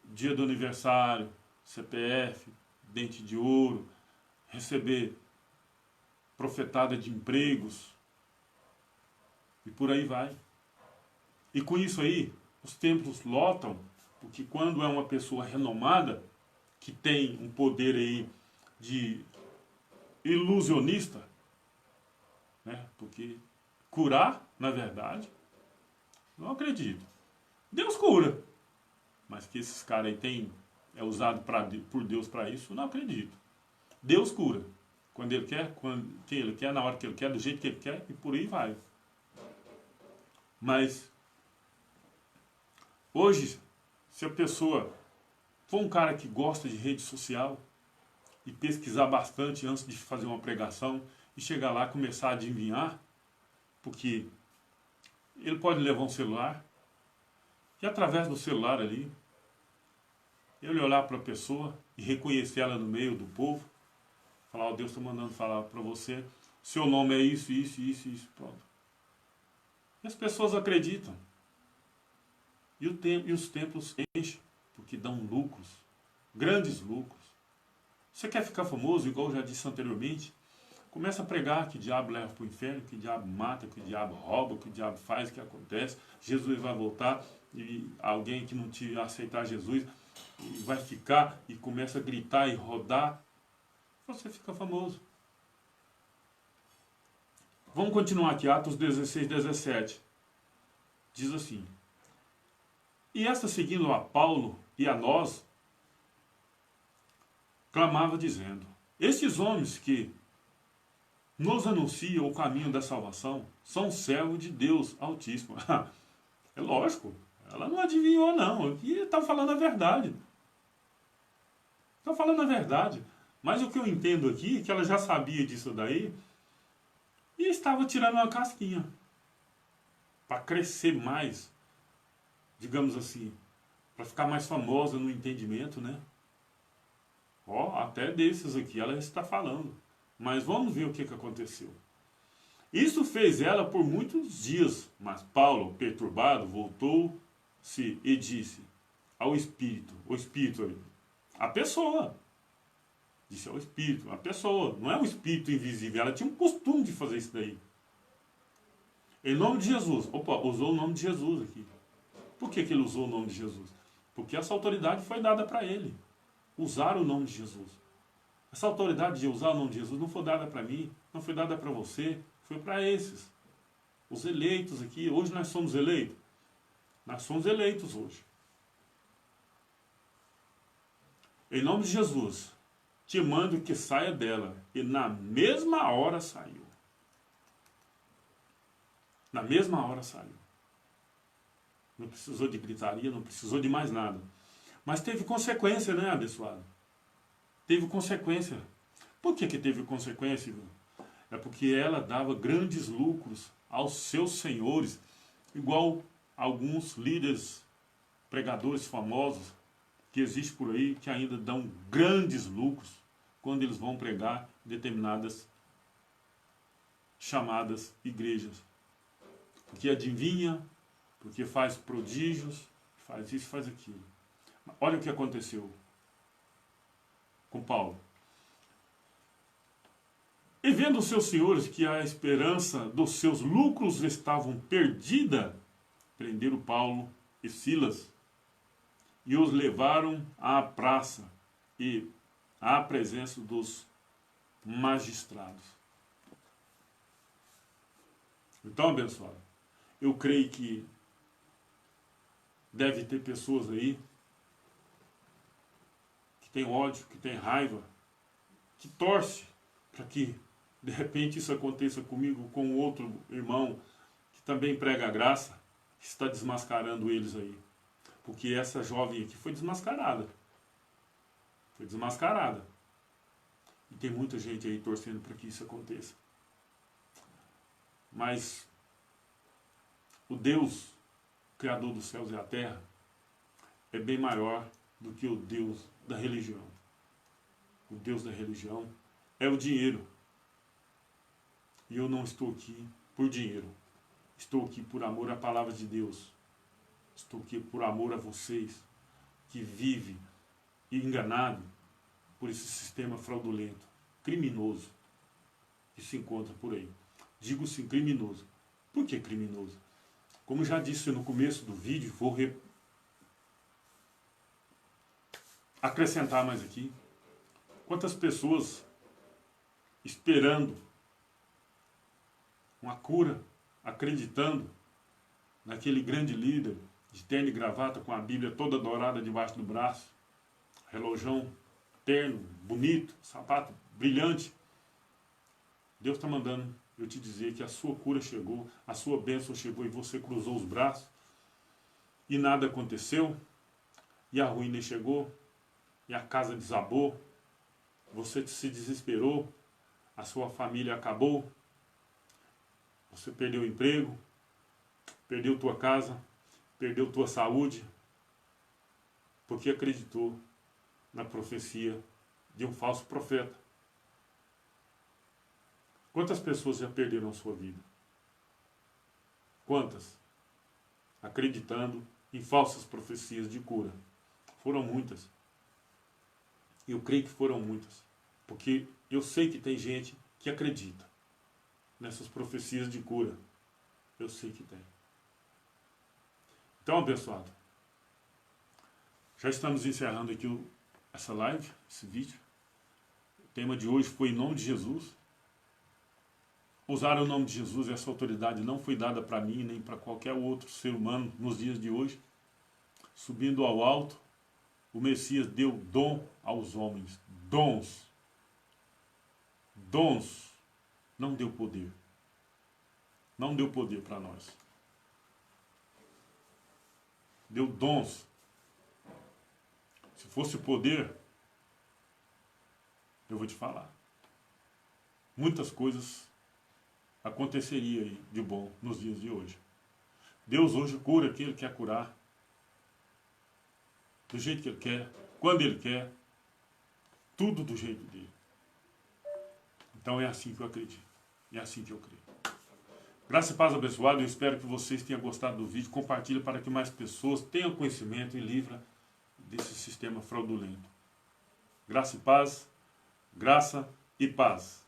dia do aniversário, CPF, dente de ouro, receber profetada de empregos, e por aí vai. E com isso aí, os templos lotam, porque quando é uma pessoa renomada, que tem um poder aí de ilusionista, né? Porque curar, na verdade, não acredito. Deus cura, mas que esses caras aí é usado por Deus para isso, não acredito. Deus cura. Quando Ele quer, quem Ele quer, na hora que Ele quer, do jeito que Ele quer, e por aí vai. Mas, hoje, se a pessoa for um cara que gosta de rede social e pesquisar bastante antes de fazer uma pregação e chegar lá e começar a adivinhar, porque ele pode levar um celular e através do celular ali, ele olhar para a pessoa e reconhecer ela no meio do povo, falar, ó, Deus está mandando falar para você, seu nome é isso, isso, isso, isso, pronto. E as pessoas acreditam. E os templos enchem, porque dão lucros, grandes lucros. Você quer ficar famoso, igual eu já disse anteriormente? Começa a pregar que o diabo leva para o inferno, que o diabo mata, que o diabo rouba, que o diabo faz, que acontece. Jesus vai voltar e alguém que não te aceitar Jesus vai ficar e começa a gritar e rodar. Você fica famoso. Vamos continuar aqui, Atos 16, 17. Diz assim: e esta, seguindo a Paulo e a nós, clamava dizendo: estes homens que nos anunciam o caminho da salvação são servos de Deus Altíssimo. É lógico, ela não adivinhou não, aqui está falando a verdade. Está falando a verdade. Mas o que eu entendo aqui é que ela já sabia disso daí e estava tirando uma casquinha para crescer mais, digamos assim, para ficar mais famosa no entendimento, né? Ó, até desses aqui ela está falando. Mas vamos ver o que aconteceu. Isso fez ela por muitos dias, mas Paulo, perturbado, voltou-se e disse ao Espírito, o Espírito, a pessoa, disse ao Espírito, a pessoa, não é um Espírito invisível, ela tinha um costume de fazer isso daí. Em nome de Jesus, opa, usou o nome de Jesus aqui. Por que ele usou o nome de Jesus? Porque essa autoridade foi dada para ele, usar o nome de Jesus. Essa autoridade de usar o nome de Jesus não foi dada para mim, não foi dada para você, foi para esses. Os eleitos aqui, hoje nós somos eleitos. Nós somos eleitos hoje. Em nome de Jesus, te mando que saia dela. E na mesma hora saiu. Na mesma hora saiu. Não precisou de gritaria, não precisou de mais nada. Mas teve consequência, né, abençoado? Teve consequência. Por que teve consequência? É porque ela dava grandes lucros aos seus senhores, igual alguns líderes, pregadores famosos que existem por aí, que ainda dão grandes lucros quando eles vão pregar determinadas chamadas igrejas. Porque adivinha, porque faz prodígios, faz isso, faz aquilo. Olha o que aconteceu com Paulo. E vendo os seus senhores que a esperança dos seus lucros estavam perdida, prenderam Paulo e Silas e os levaram à praça e à presença dos magistrados. Então, abençoado, eu creio que deve ter pessoas aí que tem ódio, que tem raiva, que torce para que de repente isso aconteça comigo, com outro irmão que também prega a graça, que está desmascarando eles aí. Porque essa jovem aqui foi desmascarada. Foi desmascarada. E tem muita gente aí torcendo para que isso aconteça. Mas o Deus, Criador dos céus e da terra, é bem maior do que o Deus da religião. O Deus da religião é o dinheiro. E eu não estou aqui por dinheiro. Estou aqui por amor à palavra de Deus. Estou aqui por amor a vocês que vivem enganado por esse sistema fraudulento, criminoso, que se encontra por aí. Digo sim, criminoso. Por que criminoso? Como já disse no começo do vídeo, vou acrescentar mais aqui. Quantas pessoas esperando uma cura, acreditando naquele grande líder de terno e gravata com a Bíblia toda dourada debaixo do braço, relojão terno, bonito, sapato brilhante. Deus está mandando eu te dizer que a sua cura chegou, a sua bênção chegou e você cruzou os braços e nada aconteceu, e a ruína chegou, e a casa desabou, você se desesperou, a sua família acabou, você perdeu o emprego, perdeu tua casa, perdeu tua saúde, porque acreditou na profecia de um falso profeta. Quantas pessoas já perderam a sua vida? Quantas? Acreditando em falsas profecias de cura. Foram muitas. Eu creio que foram muitas. Porque eu sei que tem gente que acredita nessas profecias de cura. Eu sei que tem. Então, abençoado, já estamos encerrando aqui essa live, esse vídeo. O tema de hoje foi em nome de Jesus. Usar o nome de Jesus, essa autoridade não foi dada para mim, nem para qualquer outro ser humano nos dias de hoje. Subindo ao alto, o Messias deu dom aos homens. Dons. Dons. Não deu poder. Não deu poder para nós. Deu dons. Se fosse poder, eu vou te falar. Muitas coisas aconteceria aí de bom nos dias de hoje. Deus hoje cura quem Ele quer curar, do jeito que Ele quer, quando Ele quer, tudo do jeito dele. Então é assim que eu acredito, é assim que eu creio. Graça e paz abençoado, eu espero que vocês tenham gostado do vídeo, compartilhe para que mais pessoas tenham conhecimento e livre desse sistema fraudulento. Graça e paz, graça e paz.